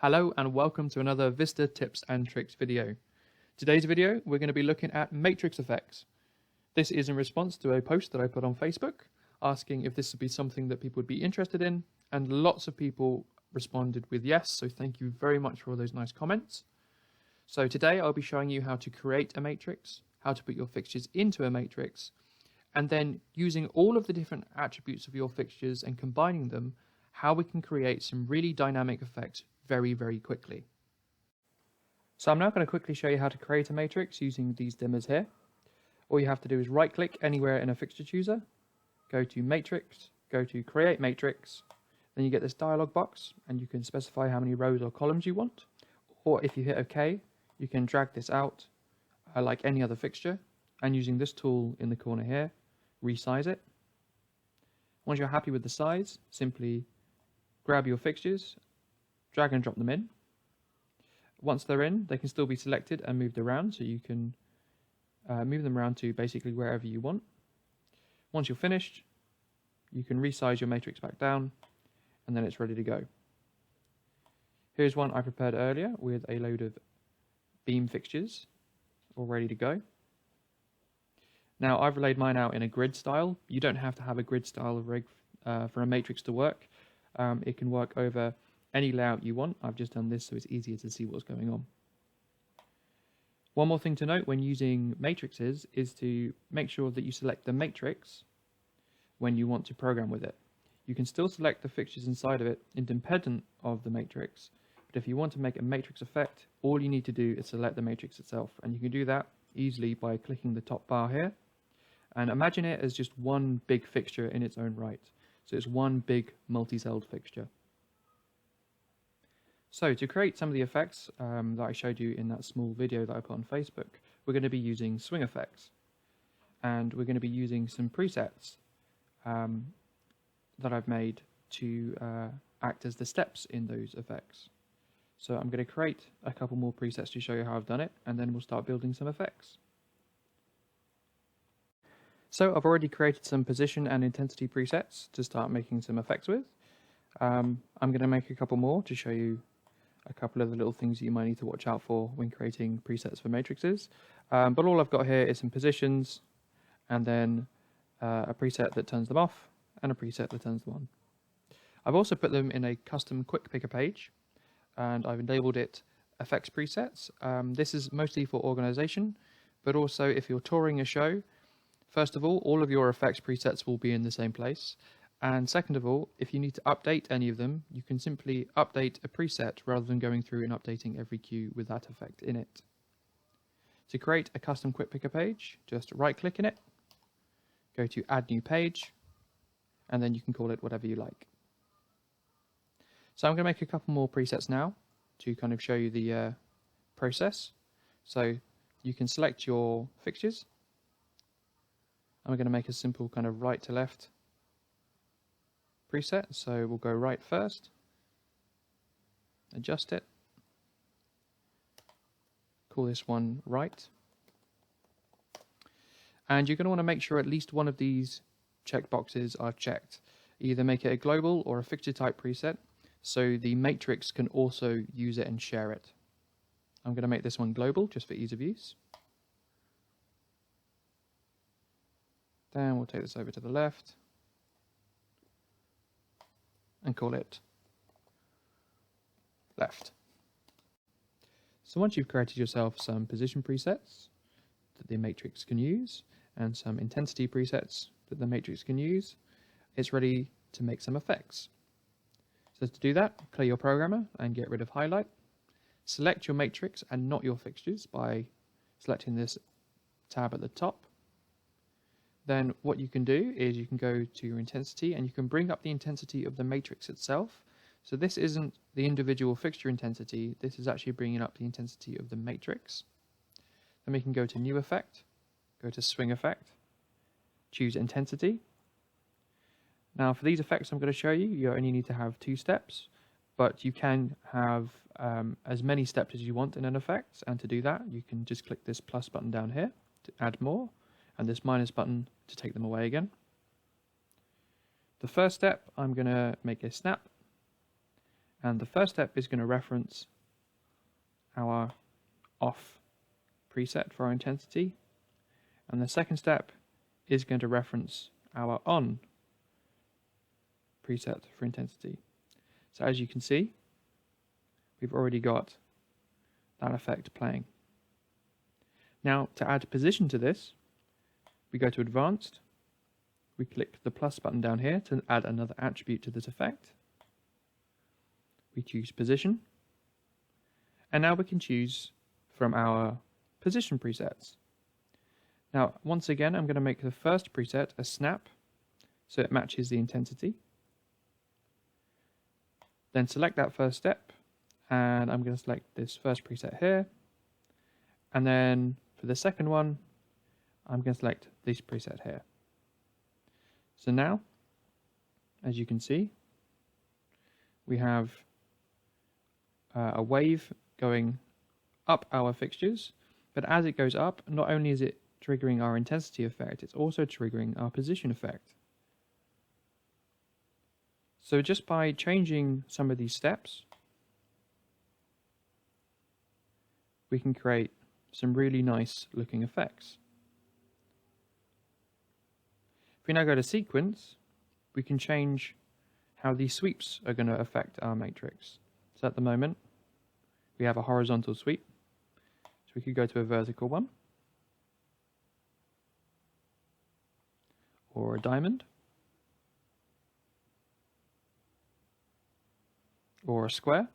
Hello and welcome to another Vista tips and tricks video. Today's video we're going to be looking at matrix effects. This is in response to a post that I put on Facebook asking if this would be something that people would be interested in, and lots of people responded with yes, so thank you very much for all those nice comments. So today I'll be showing you how to create a matrix, how to put your fixtures into a matrix, and then using all of the different attributes of your fixtures and combining them, how we can create some really dynamic effects very quickly. So I'm now going to quickly show you how to create a matrix using these dimmers here. All you have to do is right click anywhere in a fixture chooser, go to matrix, go to create matrix, then you get this dialog box and you can specify how many rows or columns you want, or if you hit OK you can drag this out like any other fixture, and using this tool in the corner here resize it. Once you're happy with the size, simply grab your fixtures, drag and drop them in. Once they're in, they can still be selected and moved around, so you can move them around to basically wherever you want. Once you're finished, you can resize your matrix back down, and then it's ready to go. Here's one I prepared earlier with a load of beam fixtures all ready to go. Now I've laid mine out in a grid style. You don't have to have a grid style rig for a matrix to work. It can work over any layout you want. I've just done this so it's easier to see what's going on. One more thing to note when using matrices is to make sure that you select the matrix when you want to program with it. You can still select the fixtures inside of it independent of the matrix, but if you want to make a matrix effect, all you need to do is select the matrix itself, and you can do that easily by clicking the top bar here, and imagine it as just one big fixture in its own right. So it's one big multi-celled fixture. So to create some of the effects that I showed you in that small video that I put on Facebook, we're going to be using swing effects, and we're going to be using some presets that I've made to act as the steps in those effects. So I'm going to create a couple more presets to show you how I've done it, and then we'll start building some effects. So I've already created some position and intensity presets to start making some effects with. I'm going to make a couple more to show you a couple of the little things that you might need to watch out for when creating presets for matrices. But all I've got here is some positions, and then a preset that turns them off, and a preset that turns them on. I've also put them in a custom quick picker page, and I've enabled it effects presets. This is mostly for organization, but also if you're touring a show, first of all of your effects presets will be in the same place. And second of all, if you need to update any of them, you can simply update a preset rather than going through and updating every cue with that effect in it. To create a custom quick picker page, just right click in it, go to add new page, and then you can call it whatever you like. So I'm going to make a couple more presets now to kind of show you the process. So you can select your fixtures. I'm going to make a simple kind of right to left preset, so we'll go right first, adjust it, call this one right, and you're going to want to make sure at least one of these checkboxes are checked. Either make it a global or a fixture type preset so the matrix can also use it and share it. I'm going to make this one global just for ease of use. Then we'll take this over to the left and call it left. So once you've created yourself some position presets that the matrix can use and some intensity presets that the matrix can use, it's ready to make some effects. So to do that, clear your programmer and get rid of highlight. Select your matrix and not your fixtures by selecting this tab at the top. Then what you can do is you can go to your intensity and you can bring up the intensity of the matrix itself. So this isn't the individual fixture intensity, this is actually bringing up the intensity of the matrix. Then we can go to new effect, go to swing effect, choose intensity. Now for these effects I'm going to show you, you only need to have 2 steps, but you can have as many steps as you want in an effect, and to do that you can just click this plus button down here to add more, and this minus button to take them away again. The first step, I'm going to make a snap, And the first step is going to reference our off preset for our intensity. And the second step is going to reference our on preset for intensity. So as you can see, we've already got that effect playing. Now to add position to this, we go to Advanced, we click the plus button down here to add another attribute to this effect. We choose Position, and now we can choose from our position presets. Now once again, I'm going to make the first preset a snap so it matches the intensity. Then select that first step, and I'm going to select this first preset here, and then for the second one I'm going to select this preset here. So now, as you can see, we have a wave going up our fixtures, but as it goes up, not only is it triggering our intensity effect, it's also triggering our position effect. So just by changing some of these steps, we can create some really nice looking effects. If we now go to Sequence, we can change how these sweeps are going to affect our matrix. So at the moment, we have a horizontal sweep, so we could go to a vertical one, or a diamond, or a square.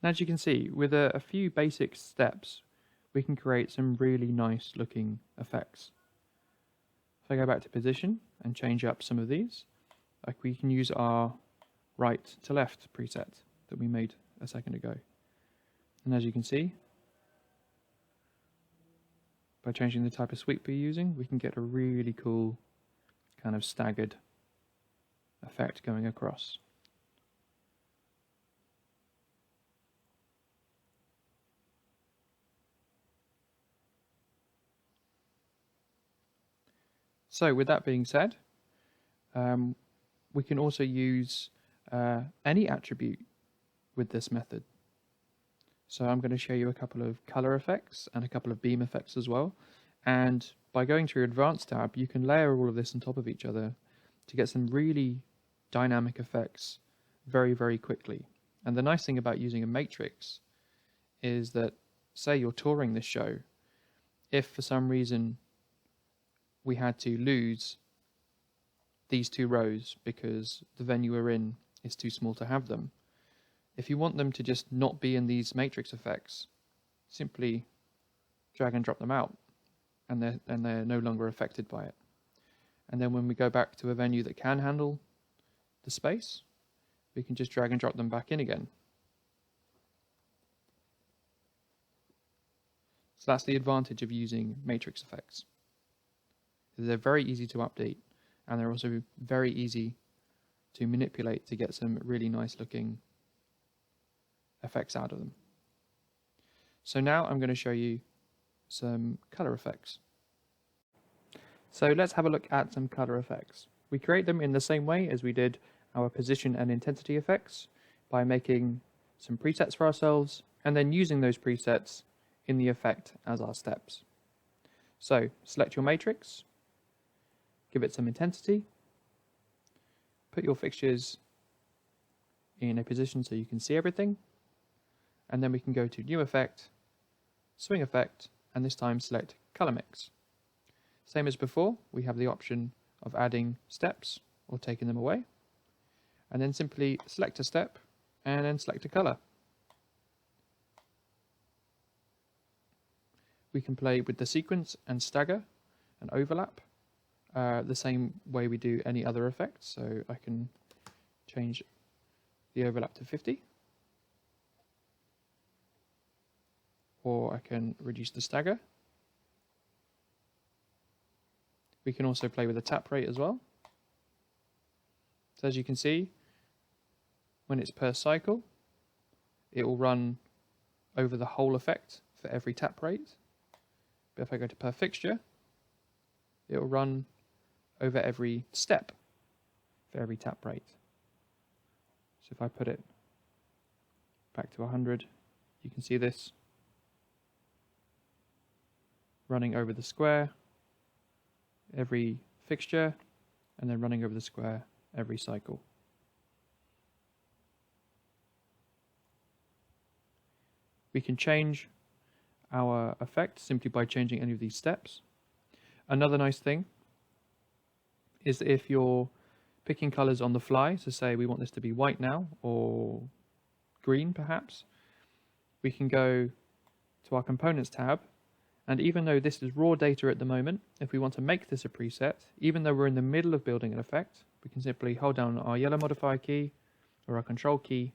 And as you can see, with a few basic steps, we can create some really nice looking effects. If I go back to position and change up some of these, like we can use our right to left preset that we made a second ago. And as you can see, by changing the type of sweep we're using, we can get a really cool kind of staggered effect going across. So with that being said, we can also use any attribute with this method. So I'm going to show you a couple of color effects and a couple of beam effects as well. And by going to your Advanced tab, you can layer all of this on top of each other to get some really dynamic effects very, very quickly. And the nice thing about using a matrix is that, say you're touring this show, if for some reason we had to lose these two rows because the venue we're in is too small to have them, if you want them to just not be in these matrix effects, simply drag and drop them out, and they're no longer affected by it. And then when we go back to a venue that can handle the space, we can just drag and drop them back in again. So that's the advantage of using matrix effects. They're very easy to update, and they're also very easy to manipulate to get some really nice looking effects out of them. So now I'm going to show you some color effects. So let's have a look at some color effects. We create them in the same way as we did our position and intensity effects, by making some presets for ourselves and then using those presets in the effect as our steps. So select your matrix, give it some intensity, put your fixtures in a position so you can see everything, and then we can go to New Effect, Swing Effect, and this time select Color Mix. Same as before, we have the option of adding steps or taking them away, and then simply select a step and then select a color. We can play with the sequence and stagger and overlap the same way we do any other effect. So I can change the overlap to 50, or I can reduce the stagger. We can also play with the tap rate as well. So as you can see, when it's per cycle, it will run over the whole effect for every tap rate. But if I go to per fixture, it will run over every step for every tap rate. So if I put it back to 100, you can see this running over the square every fixture, and then running over the square every cycle. We can change our effect simply by changing any of these steps. Another nice thing is that if you're picking colors on the fly, so say we want this to be white now, or green perhaps, we can go to our Components tab, and even though this is raw data at the moment, if we want to make this a preset, even though we're in the middle of building an effect, we can simply hold down our yellow modifier key or our control key,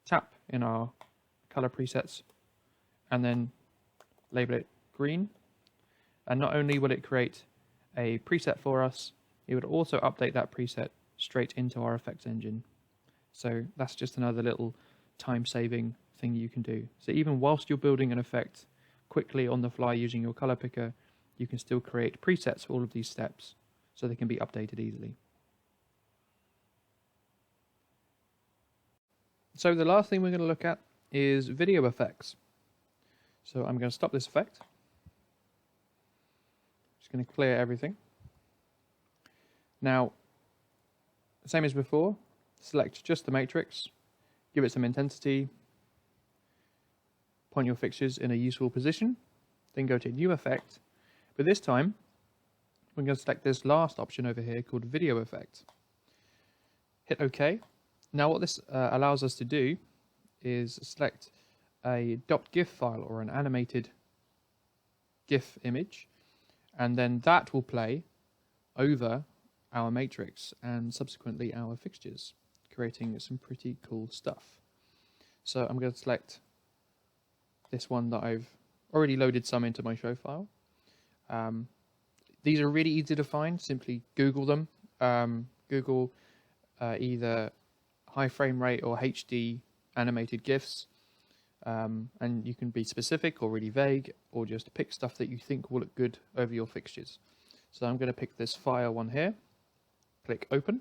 tap in our color presets, and then label it green. And not only will it create a preset for us, it would also update that preset straight into our effects engine. So that's just another little time-saving thing you can do. So even whilst you're building an effect quickly on the fly using your color picker, you can still create presets for all of these steps so they can be updated easily. So the last thing we're going to look at is video effects. So I'm going to stop this effect. Just going to clear everything. Now, same as before, select just the matrix, give it some intensity, point your fixtures in a useful position, then go to New Effect. But this time, we're going to select this last option over here called Video Effect. Hit OK. Now what this allows us to do is select a .gif file or an animated GIF image, and then that will play over our matrix and subsequently our fixtures, creating some pretty cool stuff. So I'm going to select this one that I've already loaded some into my show file. These are really easy to find. Simply Google them. Google either high frame rate or HD animated GIFs, and you can be specific or really vague, or just pick stuff that you think will look good over your fixtures. So I'm going to pick this fire one here, click Open.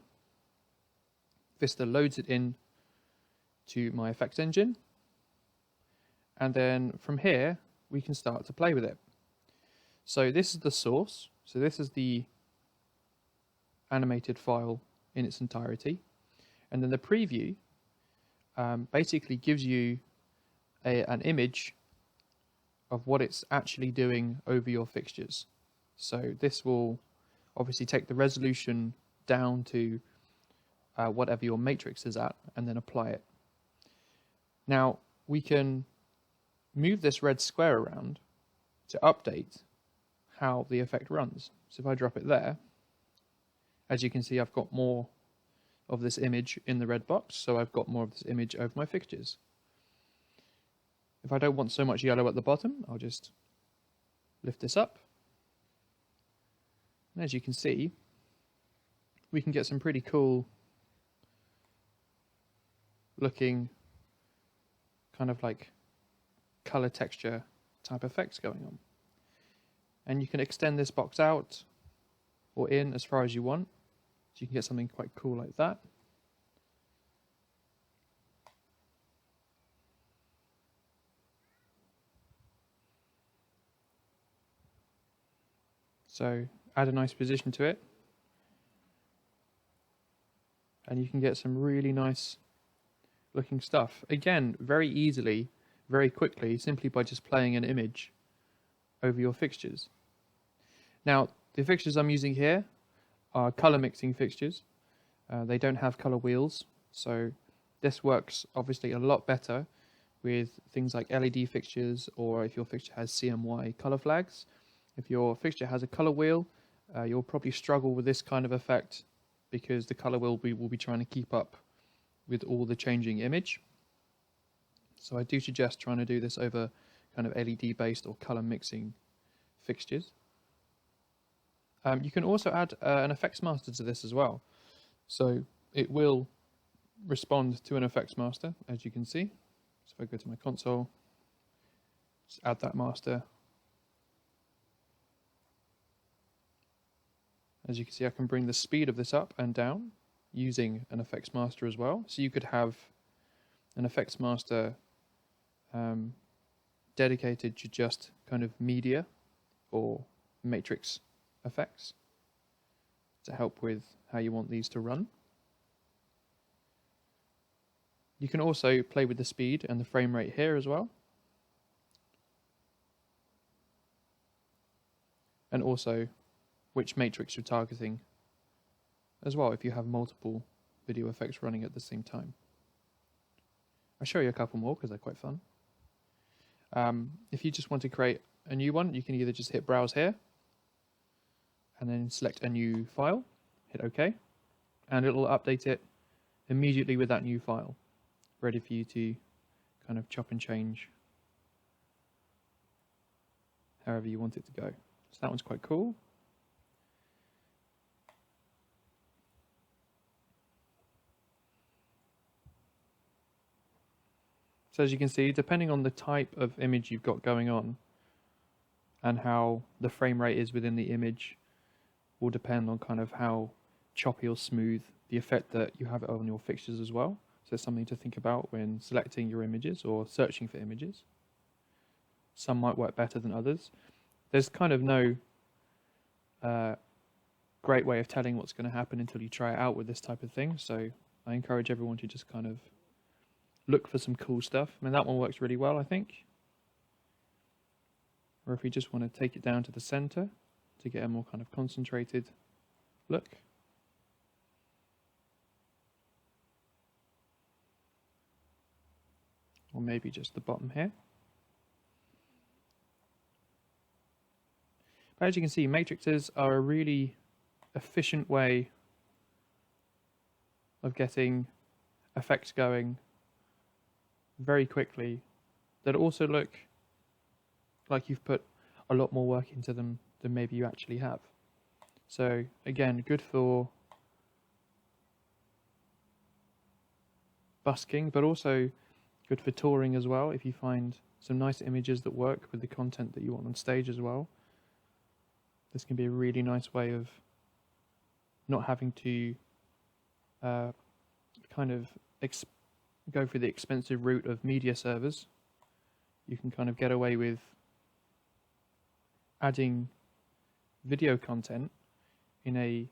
Vista loads it in to my effects engine, and then from here we can start to play with it. So this is the source, so this is the animated file in its entirety, and then the preview basically gives you an image of what it's actually doing over your fixtures. So this will obviously take the resolution down to whatever your matrix is at, and then apply it. Now we can move this red square around to update how the effect runs. So if I drop it there, as you can see, I've got more of this image in the red box, so I've got more of this image over my fixtures. If I don't want so much yellow at the bottom, I'll just lift this up. And as you can see, we can get some pretty cool looking kind of like color texture type effects going on. And you can extend this box out or in as far as you want, so you can get something quite cool like that. So add a nice position to it, and you can get some really nice looking stuff. Again, very easily, very quickly, simply by just playing an image over your fixtures. Now, the fixtures I'm using here are color mixing fixtures. They don't have color wheels, so this works obviously a lot better with things like LED fixtures, or if your fixture has CMY color flags. If your fixture has a color wheel, you'll probably struggle with this kind of effect because the color wheel will be trying to keep up with all the changing image. So I do suggest trying to do this over kind of LED based or color mixing fixtures. You can also add an effects master to this as well. So it will respond to an effects master, as you can see. So if I go to my console, just add that master. As you can see, I can bring the speed of this up and down using an effects master as well. So you could have an effects master dedicated to just kind of media or matrix effects to help with how you want these to run. You can also play with the speed and the frame rate here as well. And also which matrix you're targeting as well if you have multiple video effects running at the same time. I'll show you a couple more because they're quite fun. If you just want to create a new one, you can either just hit browse here and then select a new file, hit OK, and it'll update it immediately with that new file, ready for you to kind of chop and change however you want it to go. So that one's quite cool. So as you can see, depending on the type of image you've got going on and how the frame rate is within the image will depend on kind of how choppy or smooth the effect that you have on your fixtures as well. So it's something to think about when selecting your images or searching for images. Some might work better than others. There's kind of no great way of telling what's going to happen until you try it out with this type of thing. So I encourage everyone to just kind of look for some cool stuff. I mean, that one works really well, I think. Or if you just want to take it down to the center to get a more kind of concentrated look. Or maybe just the bottom here. But as you can see, matrices are a really efficient way of getting effects going very quickly that also look like you've put a lot more work into them than maybe you actually have. So again, good for busking, but also good for touring as well. If you find some nice images that work with the content that you want on stage as well, this can be a really nice way of not having to kind of go through the expensive route of media servers. You can kind of get away with adding video content in a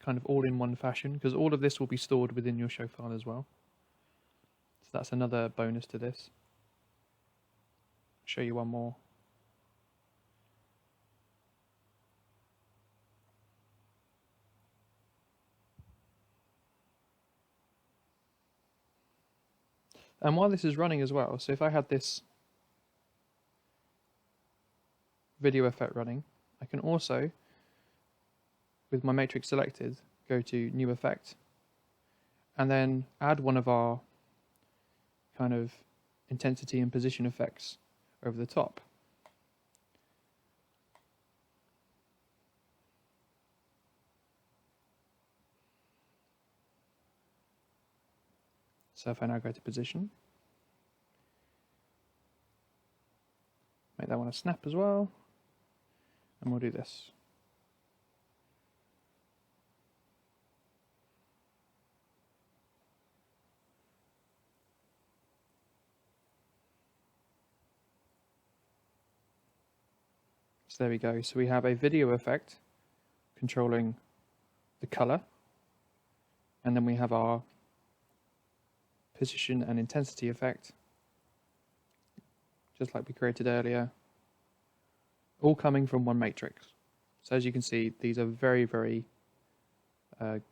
kind of all-in-one fashion, because all of this will be stored within your show file as well. So that's another bonus to this. I'll show you one more. And while this is running as well, so if I had this video effect running, I can also, with my matrix selected, go to New Effect, and then add one of our kind of intensity and position effects over the top. So if I now go to position, make that one a snap as well, and we'll do this. So there we go. So we have a video effect controlling the color, and then we have our position and intensity effect, just like we created earlier, all coming from one matrix. So as you can see, these are very, very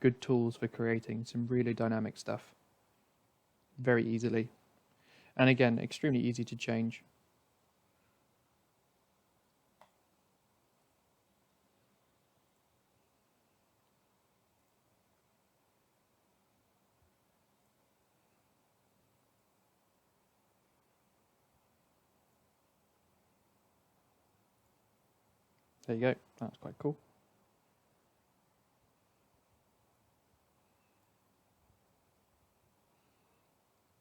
good tools for creating some really dynamic stuff very easily. And again, extremely easy to change. There you go, that's quite cool.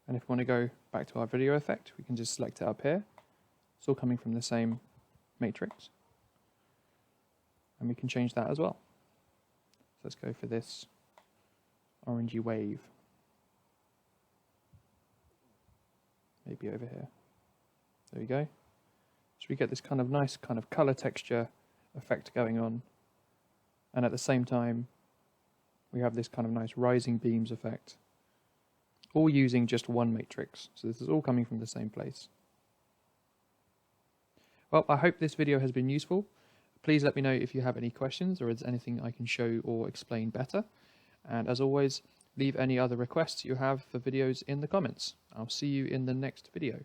And if we want to go back to our video effect, we can just select it up here. It's all coming from the same matrix. And we can change that as well. So let's go for this orangey wave. Maybe over here. There we go. So we get this kind of nice kind of color texture effect going on. And at the same time, we have this kind of nice rising beams effect. All using just one matrix. So this is all coming from the same place. Well, I hope this video has been useful. Please let me know if you have any questions or is there anything I can show or explain better. And as always, leave any other requests you have for videos in the comments. I'll see you in the next video.